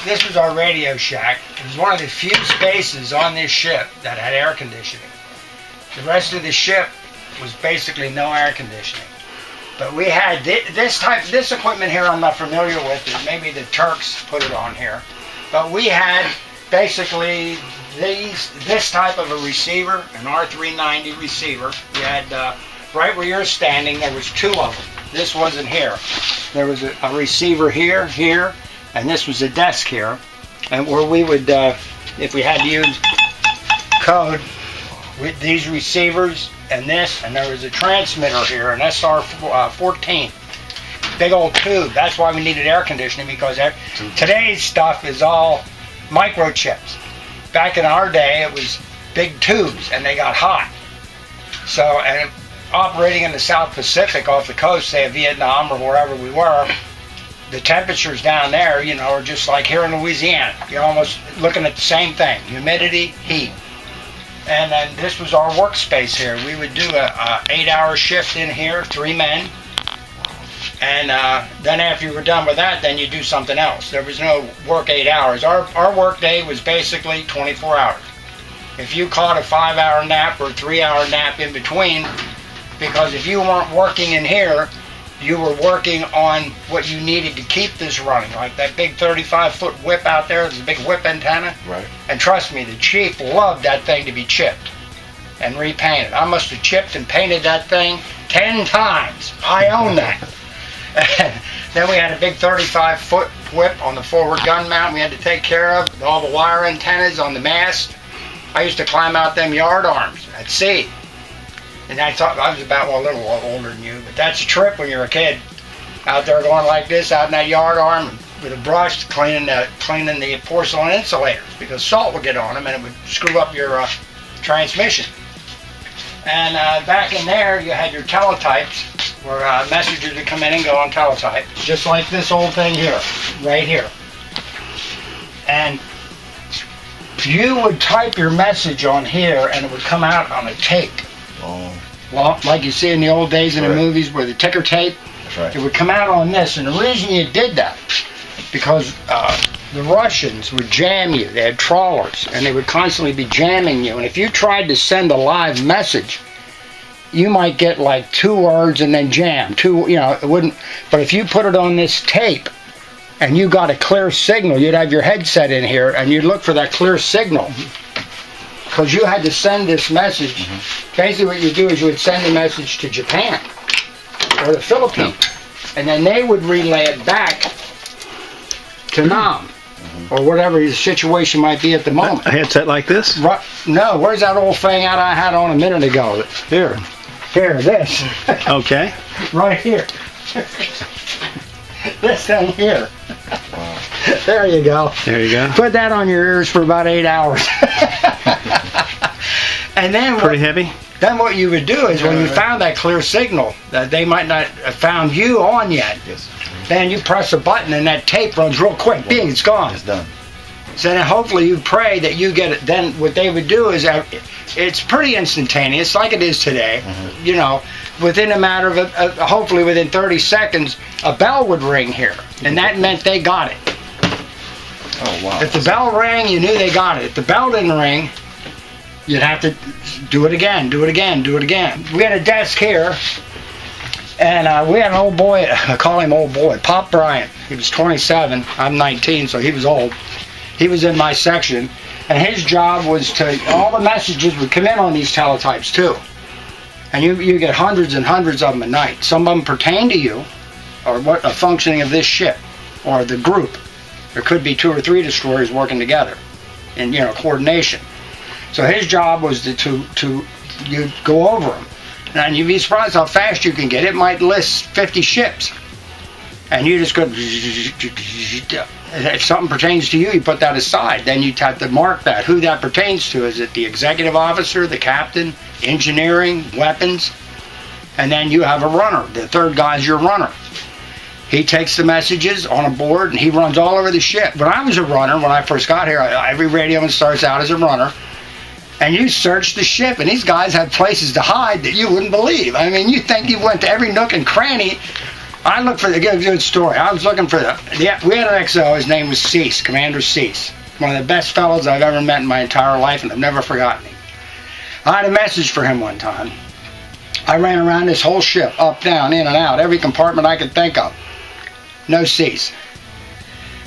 this was our radio shack. It was one of the few spaces on this ship that had air conditioning. The rest of the ship was basically no air conditioning. But we had this equipment here I'm not familiar with. Maybe the Turks put it on here. But we had basically this type of a receiver, an R390 receiver. We had right where you're standing, there was two of them. This wasn't here. There was a receiver here, and this was a desk here. And where we would, if we had to use code, with these receivers and this, and there was a transmitter here, an SR14. Big old tube. That's why we needed air conditioning, because today's stuff is all microchips. Back in our day, it was big tubes, and they got hot. So, and operating in the South Pacific off the coast, say Vietnam or wherever we were, the temperatures down there, you know, are just like here in Louisiana. You're almost looking at the same thing. Humidity, heat. And then this was our workspace here. We would do a 8-hour shift in here, 3 men. And then after you were done with that, then you do something else. There was no work 8 hours. Our work day was basically 24 hours. If you caught a 5-hour nap or a 3-hour nap in between, because if you weren't working in here, you were working on what you needed to keep this running, like that big 35-foot whip out there. There's a big whip antenna. Right. And trust me, the chief loved that thing to be chipped and repainted. I must have chipped and painted that thing 10 times. I own that. And then we had a big 35-foot whip on the forward gun mount we had to take care of, with all the wire antennas on the mast. I used to climb out them yard arms at sea. And I thought I was about, well, a little older than you, but that's a trip when you're a kid. Out there going like this, out in that yard arm with a brush, cleaning the porcelain insulators, because salt would get on them and it would screw up your transmission. And back in there, you had your teletypes, where messages would come in and go on teletype, just like this old thing here, right here. And you would type your message on here, and it would come out on a tape. Oh. Well, like you see in the old days in the movies where the ticker tape, that's right. It would come out on this. And the reason you did that, because the Russians would jam you. They had trawlers, and they would constantly be jamming you. And if you tried to send a live message, you might get like 2 words and then jam. It wouldn't. But if you put it on this tape, and you got a clear signal, you'd have your headset in here, and you'd look for that clear signal. Because you had to send this message. Basically what you do is you would send the message to Japan or the Philippines, and then they would relay it back to Nam, or whatever the situation might be at the moment. A headset like this? Right. No, where's that old thing out I had on a minute ago? Here, this. Okay. Right here. This thing here. Wow. There you go. There you go. Put that on your ears for about 8 hours. And then pretty heavy. Then what you would do is when you found that clear signal that they might not have found you on yet, yes, then you press a button and that tape runs real quick. Bing, it's gone. It's done. So then hopefully you pray that you get it. Then what they would do is it's pretty instantaneous, like it is today. You know, within a matter of hopefully within 30 seconds, a bell would ring here, and that meant they got it. Oh wow! If the bell rang, you knew they got it. If the bell didn't ring, you'd have to do it again, do it again, do it again. We had a desk here, and we had an old boy. I call him old boy, Pop Bryant. He was 27. I'm 19, so he was old. He was in my section, and his job was all the messages would come in on these teletypes too. And you get hundreds and hundreds of them a night. Some of them pertain to you, or what a functioning of this ship, or the group. There could be 2 or 3 destroyers working together in coordination. So his job was to you go over them. And you'd be surprised how fast you can get. It might list 50 ships. And you just go, if something pertains to you, you put that aside. Then you have to mark that, who that pertains to. Is it the executive officer, the captain, engineering, weapons? And then you have a runner. The third guy's your runner. He takes the messages on a board and he runs all over the ship. When I was a runner, when I first got here, every radioman starts out as a runner. And you search the ship, and these guys had places to hide that you wouldn't believe. I mean, you think you went to every nook and cranny I looked for the good story. I was looking for we had an XO. His name was Cease, Commander Cease. One of the best fellows I've ever met in my entire life, and I've never forgotten him. I had a message for him one time. I ran around this whole ship, up, down, in and out, every compartment I could think of. No Cease.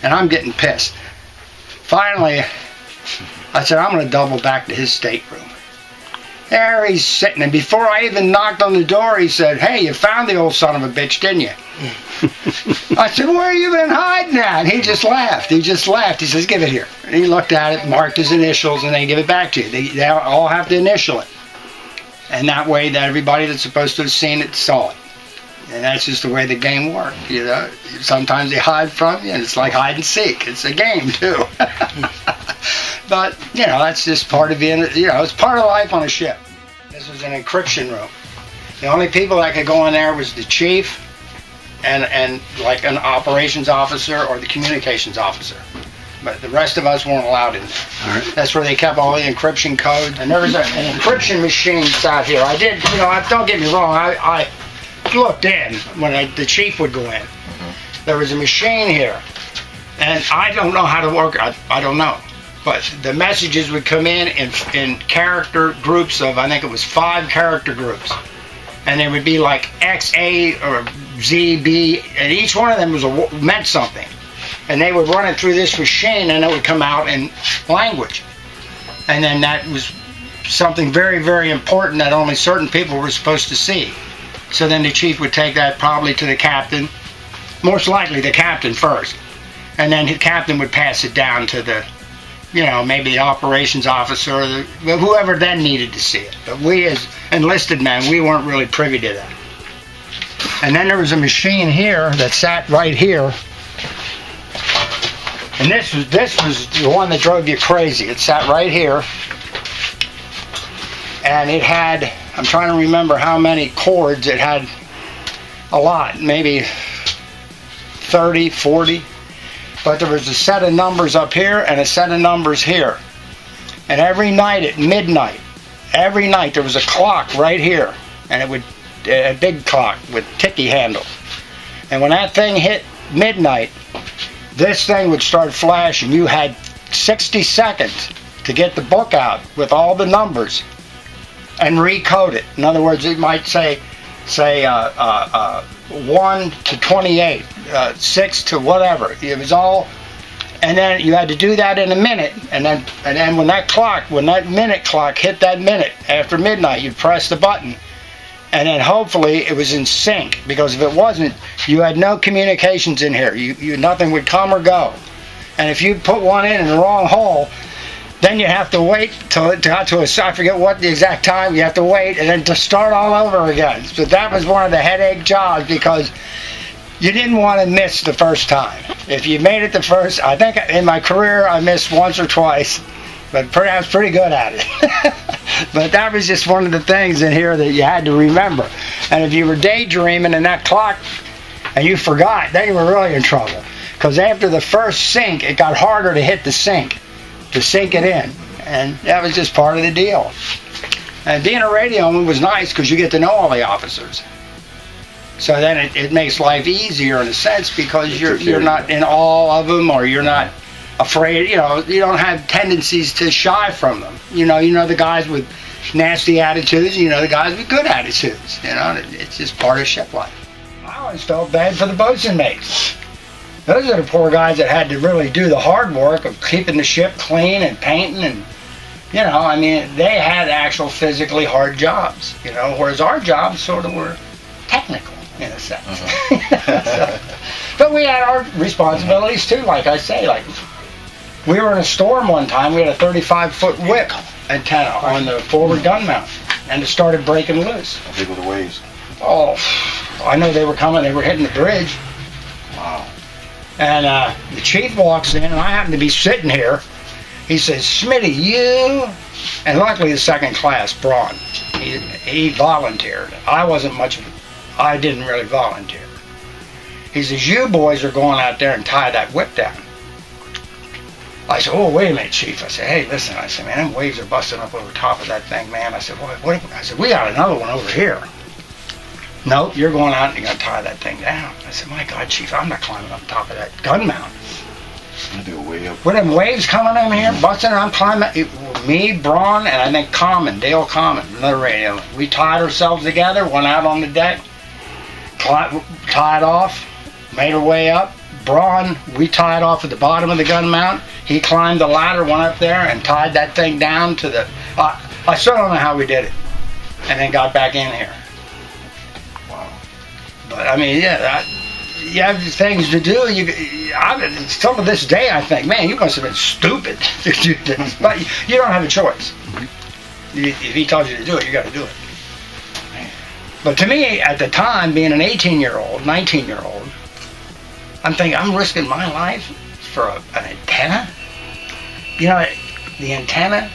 And I'm getting pissed. Finally, I said, I'm going to double back to his stateroom. There he's sitting, and before I even knocked on the door, he said, hey, you found the old son of a bitch, didn't you? I said, where you been hiding at? And he just laughed. He says, give it here. And he looked at it, marked his initials, and they give it back to you. They all have to initial it. And that way, that everybody that's supposed to have seen it saw it. And that's just the way the game worked, you know. Sometimes they hide from you, and it's like hide and seek. It's a game, too. But, you know, that's just part of being, you know, it's part of life on a ship. This was an encryption room. The only people that could go in there was the chief and like an operations officer or the communications officer. But the rest of us weren't allowed in there. All right. That's where they kept all the encryption codes. And there was an encryption machine out here. I did, you know, don't get me wrong, I looked in when the chief would go in. Mm-hmm. There was a machine here. And I don't know how to work, I don't know. But the messages would come in character groups of, I think it was 5 character groups. And they would be like X, A, or Z, B, and each one of them meant something. And they would run it through this machine, and it would come out in language. And then that was something very, very important that only certain people were supposed to see. So then the chief would take that probably to the captain, most likely the captain first. And then the captain would pass it down to the, you know, maybe the operations officer, or whoever then needed to see it. But we as enlisted men, we weren't really privy to that. And then there was a machine here that sat right here. And this was the one that drove you crazy. It sat right here. And it had, I'm trying to remember how many cords. It had a lot, maybe 30, 40. But there was a set of numbers up here and a set of numbers here. And every night at midnight, every night there was a clock right here. And it would, a big clock with ticky handle. And when that thing hit midnight, this thing would start flashing. You had 60 seconds to get the book out with all the numbers and recode it. In other words, it might say 1 to 28, 6 to whatever. It was all, and then you had to do that in a minute. And then when that minute clock hit that minute after midnight, you'd press the button. And then hopefully it was in sync, because if it wasn't, you had no communications in here. Nothing would come or go. And if you put one in the wrong hole, then you have to wait till it got to I forget what the exact time, you have to wait and then to start all over again. So that was one of the headache jobs, because you didn't want to miss the first time. If you made it the first, I think in my career I missed once or twice, but I was pretty good at it. But that was just one of the things in here that you had to remember. And if you were daydreaming in that clock and you forgot, then you were really in trouble. Because after the first sync, it got harder to hit the sync, to sink it in. And that was just part of the deal. And being a radioman was nice because you get to know all the officers. So then it makes life easier in a sense, because you're not in awe of them, or you're not afraid, you know, you don't have tendencies to shy from them. You know the guys with nasty attitudes, you know the guys with good attitudes. You know, it's just part of ship life. I always felt bad for the boatswain mates. Those are the poor guys that had to really do the hard work of keeping the ship clean and painting, and, you know, I mean, they had actual physically hard jobs, you know, whereas our jobs sort of were technical in a sense. So, but we had our responsibilities too, like I say. Like, we were in a storm one time. We had a 35-foot whip antenna on the forward gun mount, and it started breaking loose. How big were the waves? Oh, I know they were coming. They were hitting the bridge. Wow. And the chief walks in, and I happen to be sitting here. He says, Smitty, you... And luckily the second class, Braun, he volunteered. I wasn't much of a... I didn't really volunteer. He says, you boys are going out there and tie that whip down. I said, oh, wait a minute, Chief. I said, hey, listen. I said, man, them waves are busting up over top of that thing, man. I said, what? I said, we got another one over here. Nope, you're going out and you're going to tie that thing down. I said, my God, Chief, I'm not climbing up top of that gun mount. I do way up. With them waves coming in here, busting, I'm climbing. Me, Braun, and I think Dale Common, another radio. We tied ourselves together, went out on the deck, tied off, made our way up. Braun, we tied off at the bottom of the gun mount. He climbed the ladder, went up there, and tied that thing down to the... I still don't know how we did it. And then got back in here. Wow. But, I mean, yeah, you have things to do. Some of this day, I think, man, you must have been stupid to do this. But you don't have a choice. If he tells you to do it, you got to do it. But to me, at the time, being an 18-year-old, 19-year-old, I'm thinking, I'm risking my life for an antenna? You know, the antenna,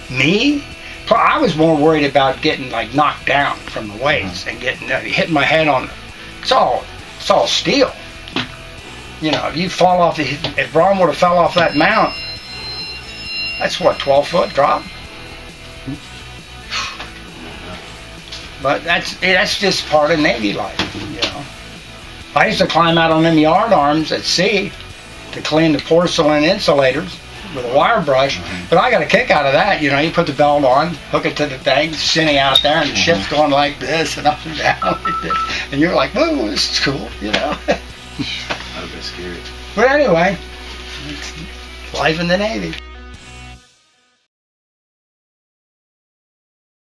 me? I was more worried about getting, like, knocked down from the waves and getting hitting my head on... It's all steel. You know, if you fall off, if Braun would have fell off that mount, that's what, 12-foot drop? But that's just part of Navy life, you know. I used to climb out on them yard arms at sea to clean the porcelain insulators with a wire brush, but I got a kick out of that. You know, you put the belt on, hook it to the thing, sitting out there, and the ship's going like this and up and down like this, and you're like, whoa, this is cool, you know. That would have been scary. But anyway, it's life in the Navy.